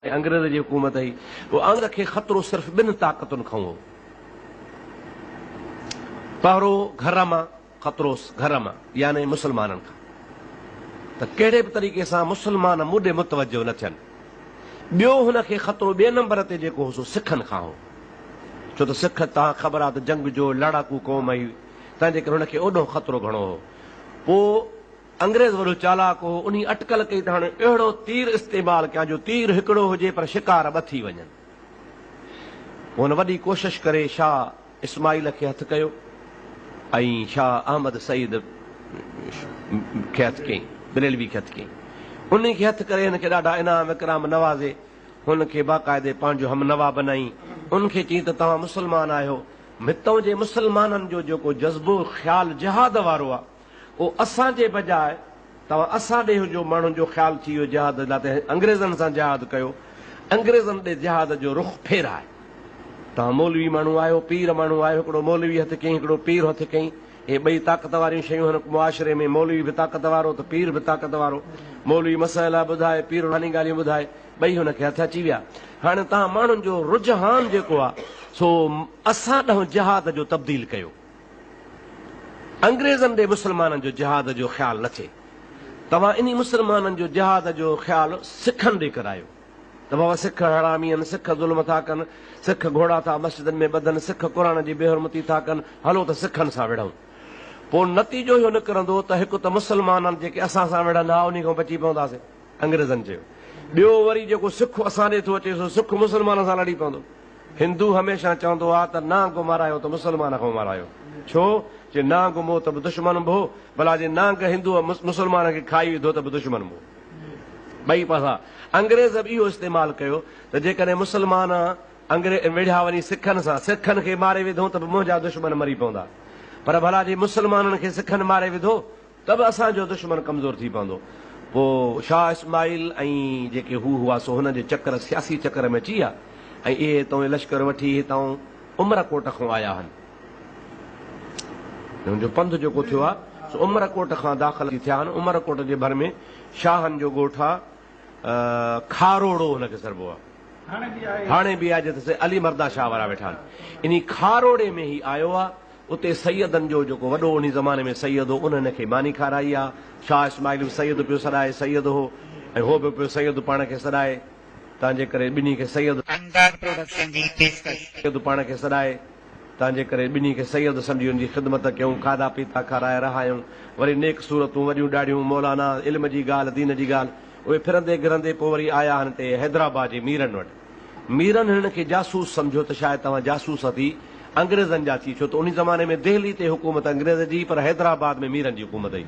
अंग्रेज जी हुकूमत हुई, वो अंग खे ख़तरो सिर्फ़ ॿिनि ताक़तुनि खां हो। पहिरों घर मां ख़तरो, घर मां यानी मुस्लमाननि खां, त कहिड़े बि तरीक़े सां मुस्लमान मुॾे मुतवजो न थियनि। ॿियो हुनखे ख़तरो ॿिए नंबर ते जेको हो सो सिखनि खां हो, छो त सिख तव्हां ख़बर आहे त जंग जो लड़ाकू क़ौम हुई, तंहिंजे करे हुनखे ओॾो ख़तरो घणो हो। पोइ अंग्रेज़ वॾो चालाक हो, उन अटकल कई त हाणे अहिड़ो तीर इस्तेमालु कयां जो तीर हिकिड़ो हुजे पर शिकार ॿ थी वञनि। हुन वॾी कोशिशि करे शाह इस्माइल खे हथु कयो ऐं शाह अहमद सईद खे हथु कयईं, बरेलवी खे हथु कयईं। उन खे हथु करे हिनखे ॾाढा इनाम विकराम नवाज़े, हुनखे बाक़ाइदे पंहिंजो हमनवा बनाई। उनखे चई त तव्हां मुस्लमान आहियो, हितां जे मुस्लमाननि जो जेको जज़्बो ख़्यालु जिहाद वारो आहे उहो असांजे बजाए तव्हां असां ॾे जो माण्हुनि जो ख़्यालु थी वियो जिहाद लाइ त अंग्रेज़नि सां जिहाद कयो, अंग्रेज़नि ॾे जिहाद जो रुख़ फेराए। तव्हां मौलवी माण्हू आहियो, पीर माण्हू आहियो, हिकिड़ो मौलवी हथु कयईं, हिकिड़ो पीर हथु कयईं। हे ॿई ताक़त वारियूं शयूं हिन मुआशिरे में, मौलवी बि ताक़त वारो त पीर बि ताक़त वारो। मौलवी मसइला ॿुधाए, पीर हानी ॻाल्हियूं ॿुधाए, ॿई हुनखे हथ अची विया। हाणे तव्हां माण्हुनि जो रुझान जेको आहे सो असां ॾांहुं जिहाद जो तब्दील कयो, अंग्रेज़नि ॾे मुस्लमाननि जो जिहाद जो ख़्यालु न थिए। तव्हां इन मुस्लमाननि जो जिहाद जो ख़्यालु सिखनि ॾे करायो त बाबा सिख हरामी आहिनि, सिख ज़ुल्म था कनि, सिख घोड़ा था मस्जिदनि में ॿधनि, सिख क़ुर जी बेहरमती था कनि, हलो त सिखनि सां विढ़ूं। पोइ नतीजो इहो निकिरंदो त हिकु त मुस्लमान जेके असां सां विढ़ंदा उन खां बची पवंदासीं, अंग्रेज़नि चयो। ॿियो वरी जेको सिख असां ॾे थो अचे सो सिख मुस्लमान सां लड़ी पवंदो। हिंदू हमेशह चवंदो आहे त नांग मारायो त मुस्लमान खां मारायो, छो जे नांग मो त बि दुश्मन बि हो, भला जे नांग हिंदू मुस्लमान खे खाई विधो त बि दुश्मन बि हो। ॿई पासा अंग्रेज़ बि इहो इस्तेमालु कयो त जेकॾहिं मुस्लमान अंग्रेज विढ़िया वञी सिखनि सां, सिखनि खे मारे विधो त बि मुंहिंजा दुश्मन मरी पवंदा, पर भला जे मुस्लमाननि खे सिखनि मारे विधो त बि असांजो दुश्मन कमज़ोर थी पवंदो। पोइ शाह इस्माइल ऐं जेके हू हुआ सो हुन जे चकर सियासी चकर में अची विया ऐं इहे हितां लश्कर वठी हितां उमरकोट खां आया आहिनि। हुनजो पंधु जेको थियो आहे सो उमरकोट खां दाख़िल थिया आहिनि। उमरकोट जे भर में शाहनि जो ॻोठु आहे, खारोड़ो हुनखे सरबो आहे, हाणे बि आहे जिते अली मर्दा शाह वारा वेठा आहिनि। इन खारोड़े में ई आयो आहे, उते सैयदनि जो जेको वॾो उन ज़माने में सैयद हो उन खे मानी खाराई आहे। शाह इस्माइल बि सैयद पियो सॾाए, सैयद हो ऐं हो बि पियो सैयद पाण खे सॾाए, तंहिंजे करे ॿिन्ही खे सैयद पाण खे सॾाए, तंहिंजे करे ॿिन्ही खे सैयद सम्झी हुनजी ख़िदमत कयूं, खाधा पीता खाराए रहायूं। वरी नेक सूरतूं वॾियूं ॾाढियूं, मौलाना इल्म जी ॻाल्हि, दीन जी ॻाल्हि, उहे फिरंदे गिरंदे पोइ वरी आया आहिनि हिते हैदराबाद जे मीरनि वटि। मीरनि हिन खे जासूस सम्झो त शायदि तव्हां जासूस थी अंग्रेज़नि जा थी, छो त उन ज़माने में दिल्ली ते हुकूमत अंग्रेज़ जी, पर हैदराबाद में मीरनि जी हुकूमत हुई।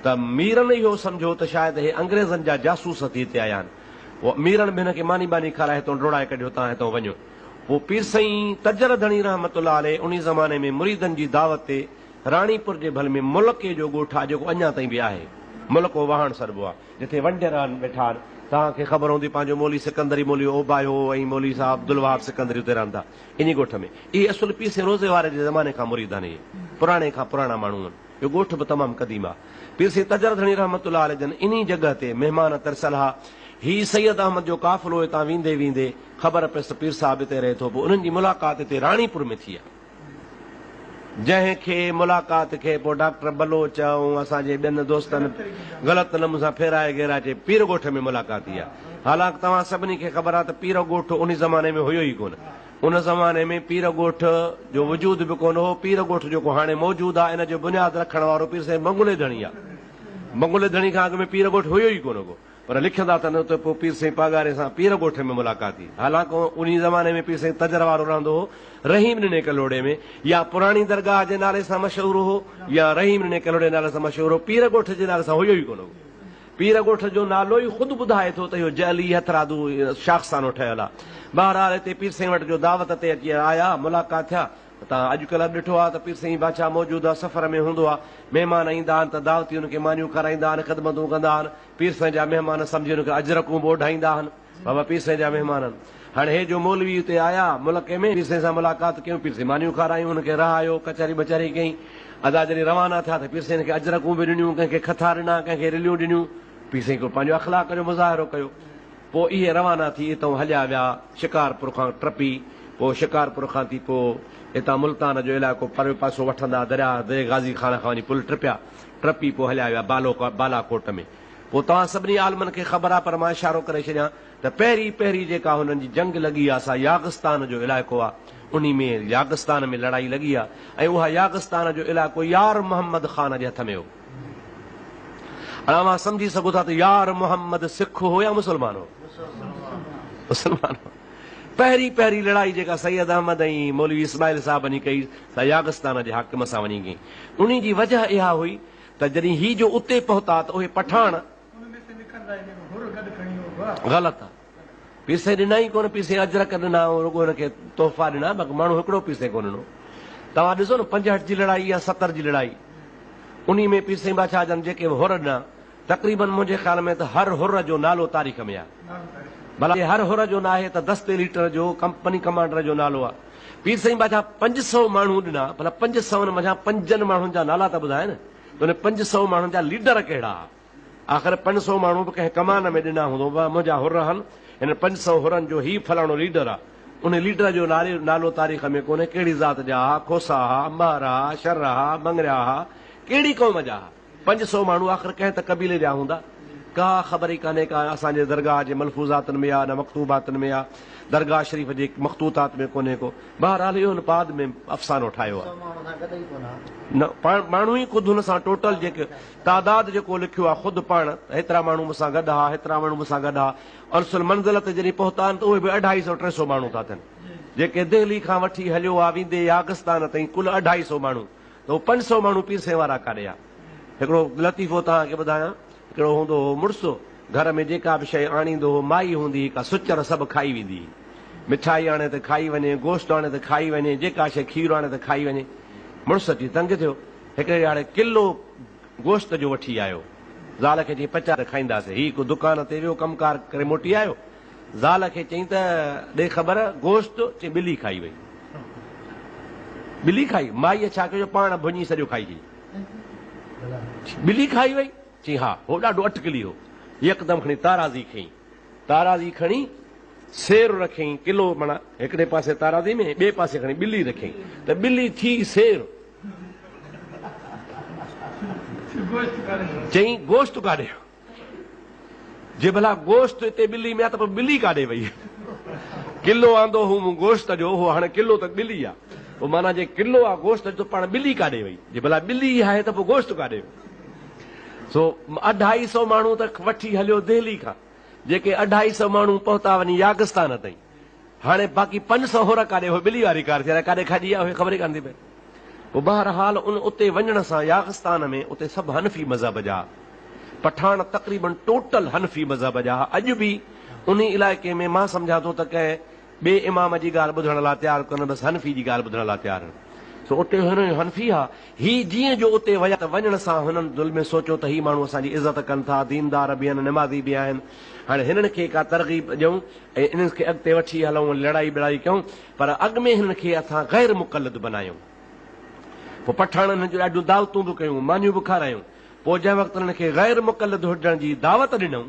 त मीरनि इहो सम्झो त शायदि हे अंग्रेज़नि जा जासूस थी हिते आया आहिनि। उहो मीरनि बि हिन खे मानी बानी खाराए हितां डोड़ाए कढियो, तव्हां हितां वञो। पोइ पीर साईं तजर धणी रहमतुल्लाह अलैह उन ज़माने में मुरीदनि जी दावत ते राणीपुर जे भल में मुल्क़े जो ॻोठु आहे जेको अञा ताईं बि आहे, मुल्क़ो वाहण सरबो आहे, जिथे वंडेर वेठा आहिनि। तव्हांखे ख़बर हूंदी पंहिंजो मौली सिकंदरी मौली ओबायो ऐं मौली साहब अब्दुल वहाब सिकंदरी उते रहंदा इन ॻोठ में। इहे असुल पीर साईं रोज़े वारे जे ज़माने खां मुरीद आहिनि, इहे पुराणे खां पुराणा माण्हू आहिनि। इहो ॻोठ बि तमामु क़दीम आहे। पीर साईं तजर धणी रहमतुल्लाह अलैह जन इन जॻह ते महिमान तरसल हा। ही सैयद अहमद जो काफ़िलो हितां वेंदे वेंदे ख़बर पियसि पीर साहिब हिते रहे थो। पोइ उन्हनि जी मुलाक़ात हिते राणीपुर में थी आहे, जंहिंखे मुलाक़ात खे पोइ डॉक्टर बलोच ऐं असांजे ॿियनि दोस्तनि ग़लति नमूने सां फेराए घेराए चए पीर ॻोठ में मुलाक़ात थी आहे। हालांकि तव्हां सभिनी खे ख़बर आहे त पीर ॻोठ उन ज़माने में हुयो ई कोन। उन ज़माने में पीर ॻोठ जो वजूद बि कोन हो। पीर ॻोठ जेको हाणे मौजूदु आहे इन जो बुनियादु रखण वारो पीर साईं मंगुले धणी आहे। मंगुले धणी खां अॻु में पीर ॻोठ हुयो ई कोन को, पर लिखंदा त न त पोइ पीर साईं पघारे सां पीर ॻोठ में मुलाक़ात थी। हालांकि उन ज़माने में पीर साईं तजर वारो रहंदो हो रहीम ॾिने कलोड़े में, या पुराणी दरगाह जे नाले सां मशहूरु हो या रहीम ॾिने कलोड़े नाले सां मशहूरु हो। पीर ॻोठ जे नाले सां हुयो ई कोन हो। पीर ॻोठ जो नालो ई ख़ुदि ॿुधाए थो त इहो जली हथरादू शाख़सानो ठहियलु आहे। बहरहाल हिते पीर साईं वटि जो दावत ते अची आया, मुलाक़ात थिया। तव्हां अॼुकल्ह ॾिठो आहे त पीर साईं बादशाह मौजूदु आहे, सफ़र में हूंदो आहे, महिमान ईंदा आहिनि त दावती हुनखे मानियूं खाराईंदा आहिनि, ख़िदमतूं कंदा आहिनि। पीर साईं जा महिमान सम्झी हुनखे अजरकूं बि ओढाईंदा आहिनि, बाबा पीर साईं जा महिमान आहिनि। हाणे हे जो मौलवी हिते आया मुल्क़े में, पीर साईं सां मुलाक़ात कयूं, पीर साईं मानियूं खारायूं, हुनखे रहायो, कचहरी बचारी कई। अदा जॾहिं रवाना थिया त पीर साईं खे अजरकूं बि ॾिनियूं, कंहिंखे खथा ॾिना, कंहिंखे रिलियूं ॾिनियूं। पीर साईं को पंहिंजो अख़लाक जो मुज़ाहिरो कयो। पोइ इहे रवाना थी हितां हलिया विया शिकारपुर खां टपी, पोइ शिकारपुर खां थी पोइ हितां मुल्तान जो इलाइक़ो परे पासो वठंदा दरिया दे गाज़ी खान खां वञी पुल टपी पोइ हलिया विया बालाकोट में। पोइ तव्हां सभिनी आलमनि खे ख़बर आहे, पर मां इशारो करे छॾियां त पहिरीं पहिरीं जेका हुननि जी जंग लॻी आहे सा यागिस्तान जो इलाइक़ो आहे, उन में यागिस्तान में लड़ाई लॻी आहे ऐं उहा यागिस्तान जो इलाइक़ो यार मोहम्मद ख़ान जे हथ में हो। हाणे सम्झी सघो था त यार मोहम्मद सिख हो या मुस्लमान हो? मुस्लमान हो। पहिरीं पहिरीं लड़ाई जेका सैयद अहमद ऐं मौलवी इस्माइल साहबनी कई सा यागिस्तान जे हाकिम सां वञी कई। उन जी वजह इहा हुई त जॾहिं ही जो उते पहुता त उहे पठान ग़लति आहे, पीसे ॾिना ई कोन, पीसे अजरक ॾिना, रुगो हुनखे तोहफ़ा ॾिना, बाक़ी माण्हू हिकिड़ो पीसे कोन ॾिनो। तव्हां ॾिसो न 65 जी लड़ाई या 70 जी लड़ाई, उन में पीसे बादशाह जन जेके हुर ॾिना, तक़रीबन मुंहिंजे ख़्याल में त हर हुर जो नालो तारीख़ में आहे। भला हर हुर जो न आहे त दस्ते लीटर जो कंपनी कमांडर जो नालो आहे। पीर साईं बादशाह 500 माण्हू ॾिना, भला 500 मथां 5 माण्हुनि जा नाला त ॿुधाए न, त उन 500 माण्हुनि जा लीडर कहिड़ा? आख़िर 500 माण्हू बि कंहिं कमान में ॾिना हूंदो, मुंहिंजा हुर हन, हिन 500 हुरनि जो ही फलाणो लीडर आहे। उन लीडर जो नालो तारीख़ में कोन्हे, कहिड़ी ज़ात जा हा, खोसा हा, अंबार हा, शर हा, मंगरिया हा, कहिड़ी क़ौम जा हा। 500 माण्हू आख़िर कंहिं त क़बीले जा हूंदा, का ख़बर ई कान्हे का असांजे दरगाह जे मलफूज़ातनि में आहे न मकतूबातनि में आहे, दरगाह शरीफ़ जे मखतूतात में कोन्हे को। बहरहाल इहो बाद में अफ़सानो ठाहियो आहे, न पाण माण्हू ई ख़ुदि हुन सां टोटल जेके तादाद जेको लिखियो आहे ख़ुदि पाण हेतिरा माण्हू मूंसां गॾु हा, हेतिरा माण्हू मूंसां गॾु हा। अर्सुल मंज़िल ते जॾहिं पहुता आहिनि त उहे बि 250-300 माण्हू था थियनि। जेके दिल्ली खां वठी हलियो आहे वेंदे यागिस्तान ताईं कुल 250 माण्हू, त उहो 500 माण्हू पीसे वारा काॾे आहे। हिकिड़ो लतीफ़ो तव्हांखे ॿुधायां, हिकिड़ो हूंदो हो मुड़ुसु, घर में जेका बि शइ आणींदो हो, माई हूंदी का सुचर सभु खाई वेंदी हुई। मिठाई आणे त खाई वञे, गोश्त आणे त खाई वञे, जेका शइ खीरु आणे त खाई वञे। मुड़ुसु अची तंग थियो, हिकिड़े हाणे किलो गोश्त जो वठी आयो, ज़ाल खे चई 50 त खाईंदासीं। हीउ को दुकान ते वियो कमकार करे मोटी आयो, ज़ाल खे चई त ॾे ख़बर गोश्त, चई ॿिली खाई वई। ॿिली खाई, माईअ छा कयो पाण भुञी सॼो खाई छॾी। ॿिली खाई वई, चई हा, हो ॾाढो अटकली हो। यकदमि खणी ताराज़ी खई, ताराज़ी खणी सेर रखियईं किलो, माना हिकिड़े पासे ताराज़ी में, ॿिए पासे खणी ॿिली रखियईं, त ॿिली थी सेर। चई गोश्त काॾे? जे भला गोश्त हिते ॿिली में आहे त पोइ ॿिली काॾे वई? किलो आंदो हूं मूं गोश्त जो, हो हाणे किलो त ॿिली आहे, पोइ माना जे किलो आहे गोश्त जो पाण ॿिली काॾे वई? जे भला ॿिली आहे त पोइ गोश्त काॾे वई? सो 250 माण्हू त वठी हलियो दिल्ली खां, जेके 250 माण्हू पहुता वञी यागिस्तान ताईं। हाणे बाक़ी 500 हुर काॾे, हो ॿिली वारी कार थी काॾे खाॼी आहे, ख़बर ई कान थी पए। पोइ बहरहाल उते वञण सां यागिस्तान में उते सभु हनफी मज़हब जा, पठान तक़रीबन टोटल हनफी मज़हब जा। अॼु बि उन इलाइक़े में मां सम्झां थो त कंहिं ॿिए इमाम जी ॻाल्हि ॿुधण लाइ तयारु कोन, बसि हनफी जी ॻाल्हि ॿुधण लाइ तयारु आहिनि। सो उते हुन हनफी आहे। ही जीअं जो उते विया त वञण सां हुननि दिलि में सोचियो त ही माण्हू असांजी इज़त कनि था, दीनदार बि आहिनि, निमाज़ी बि आहिनि, हाणे हिननि खे का तरग़ीब ॾियूं ऐं इन्हनि खे अॻिते वठी हलूं, लड़ाई बड़ाई कयूं, पर अॻु में हिननि खे असां ग़ैर मुक़लद बनायूं। पोइ पठाणनि जो ॾाढियूं दावतूं बि कयूं, मानियूं बि खारायूं। पोइ जंहिं वक़्तु हिननि खे ग़ैर मुक़लद हुजण जी दावत ॾिनऊं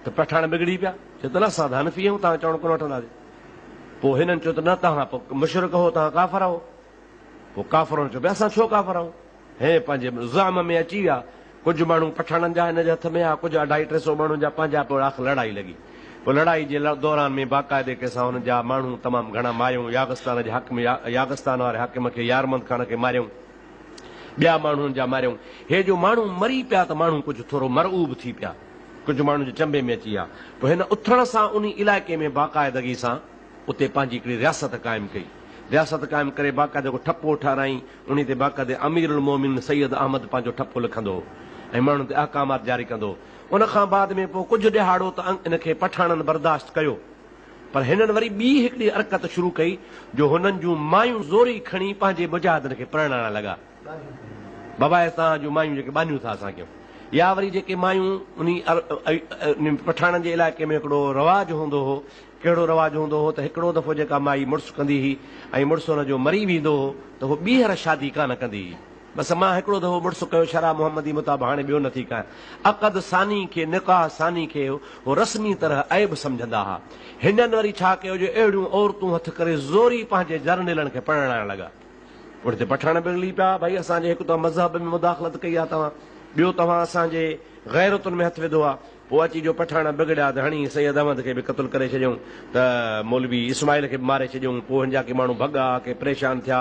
त पठाण बिगड़ी पिया, चयो त न असां त हनफी आहियूं, तव्हां चवण कोन वठंदासीं। पोइ हिननि चयो त न, तव्हां पोइ मुशरिक हो, तव्हां काफ़िर आहो। पोइ काफ़िरनि चयो भई असां छो काफ़िर आहियूं? हे पंहिंजे ज़ाम में अची विया, कुझु माण्हू पठाणनि जा हिन जे हथ में आहे, कुझु 250-300 माण्हुनि जा पंहिंजा। पोइ आख़िर लड़ाई लॻी। पोइ लड़ाई जे दौरान में बाक़ाइदे कंहिंसां हुन जा माण्हू तमामु घणा मारियूं। यागिस्तान जे हक़ में यागिस्तान वारे हाकिम खे यारमंद ख़ान खे मारियूं, ॿिया माण्हुनि जा मारियूं। हे जो माण्हू मरी पिया त माण्हू कुझु थोरो मरऊब थी पिया, कुझु माण्हू जे चंबे में अची विया। पोइ हिन उथण सां उन इलाइक़े में बाक़ाइदगी सां उते पंहिंजी हिकिड़ी रियासत क़ाइमु कई। रियासत क़ाइमु करे बाक़ाइदे ठपो ठाराई, उन ते बाक़ाइदे अमीरुल मोमिन सैयद अहमद पंहिंजो ठपो लिखंदो ऐं माण्हुनि ते अहकामात जारी कंदो। उन खां बाद में पोइ कुझु ॾिहाड़ो त इन खे पठाणनि बर्दाश्त कयो, पर हिननि वरी ॿी हिकिड़ी हरकत शुरू कई जो हुननि जूं मायूं ज़ोरी खणी पंहिंजे मुजाहिदनि खे परिणाइण लॻा। बाबा तव्हां जूं मायूं जेके बानियूं था असां कयूं, या वरी जेके मायूं उन पठाणनि जे इलाइक़े में हिकिड़ो रवाजु हूंदो हो। कहिड़ो रवाजु हूंदो हो त हिकिड़ो दफ़ो जेका माई मुड़ुसु कंदी हुई ऐं मुड़ुसु हुन जो मरी वेंदो हो त उहो ॿीहर शादी कान कंदी हुई। बस मां हिकिड़ो दफ़ो मुड़ुसु कयो शरा मोहम्मदी मुताबिक़, हाणे ॿियो नथी कयां। अक़द सानी खे, निकाह सानी खे हो रस्मी तरह ऐब सम्झंदा हुआ। हिननि वरी छा कयो जो अहिड़ियूं औरतूं हथ करे ज़ोरी पंहिंजे जर्नलनि खे पढ़ाइण लॻा। उते पठाण बिगड़ी पिया, भई असांजे हिकु त मज़हब में मुदाख़लत कई आहे तव्हां, ॿियो तव्हां असांजे ग़ैरतुनि में हथु विधो आहे। पोइ अची जो पठाण बिगड़िया त हणी सैयद अहमद खे बि क़तल करे छॾियऊं, त मौलवी इस्माइल खे बि मारे छॾियऊं। पोइ हिन जा के माण्हू भॻा के परेशान थिया।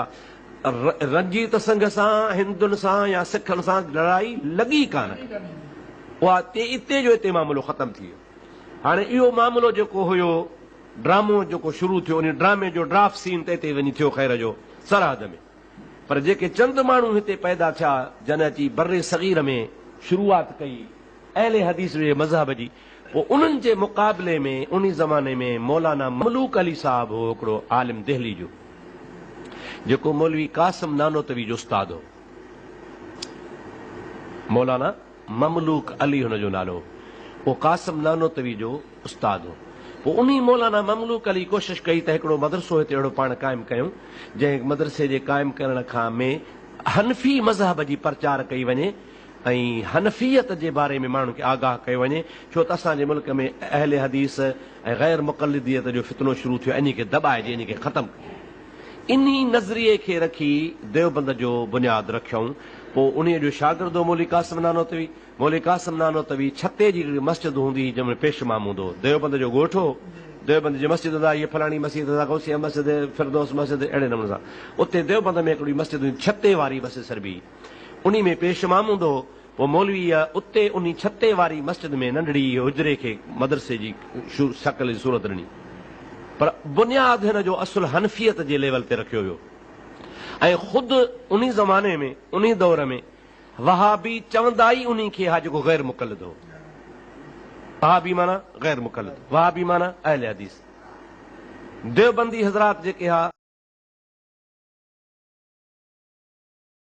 रंजीत संघ सां, हिंदुनि सां या सिखनि सां लड़ाई लॻी कान, उहा इते जो हिते मामिलो ख़तमु थी वियो। हाणे इहो मामिलो जेको हुयो, ड्रामो जेको शुरू थियो, उन ड्रामे जो ड्राफ्ट सीन त हिते वञी थियो ख़ैर जो सरहद में। पर जेके चंद माण्हू हिते पैदा थिया जन अची बर्रे सग़ीर में शुरूआत कई अहले हदीस जे मज़हब जी, पोइ उन्हनि जे मुक़ाबले में उन ज़माने में मौलाना ममलूक अली साहब हो, हिकिड़ो आलिम दिल्ली जो, जेको मौलवी कासिम नानोतवी जो उस्ताद हो। मौलाना ममलूक अली हुनजो नालो, उहो कासिम नानोतवी जो उस्ताद हो। पोइ उन मौलाना ममलूक अली कोशिशि कई त हिकिड़ो मदरसो हिते अहिड़ो पाण क़ाइमु कयूं, जंहिं मदरसे जे क़ाइमु करण खां में हनफी मज़हब जी प्रचार कई वञे ऐं हनफियत जे बारे में माण्हुनि खे आगाह कयो वञे। छो त असांजे मुल्क में अहले हदीस ऐं ग़ैर मुक़लिदियत जो फितनो शुरू थियो, इन खे दॿाइजे, इन खे ख़तमु कजे। इन नज़रिए खे रखी देवबंद जो बुनियादु रखियऊं। पोइ उन जो शागिर्द हो मौलवी कासिम नानोतवी। मौलवी कासिम नानोतवी छते जी मस्जिद हूंदी हुई, जंहिंमें पेशमाम हूंदो हो। देवबंद जो ॻोठ हो, देवबंद जी मस्जिद हूंदा, इहे फलाणी मस्जिद हूंदा, गौसिया मस्जिद, फिरदौस मस्जिद, अहिड़े नमूने सां। उते देवबंद में हिकिड़ी मस्जिद हुई, छते वारी मस्जिद सरबी, उन में पेशमाम हूंदो हो। पोइ मौलवी उते उन छते वारी मस्जिद में नंढड़ी हुजरे खे मदरसे जी शकल जी सूरत ॾिनी, पर बुनियादु हिन जो असुल हनफियत जे लेवल ते रखियो वियो। ऐं ख़ुदि उन ज़माने में, उन दौर में वहाबी चवंदा ई उन खे हा जेको ग़ैर मुक़लिद हो। वहाबी माना ग़ैर मुक़लिद, वहाबी माना अहले हदीस। देवबंदी हज़रात जेके हा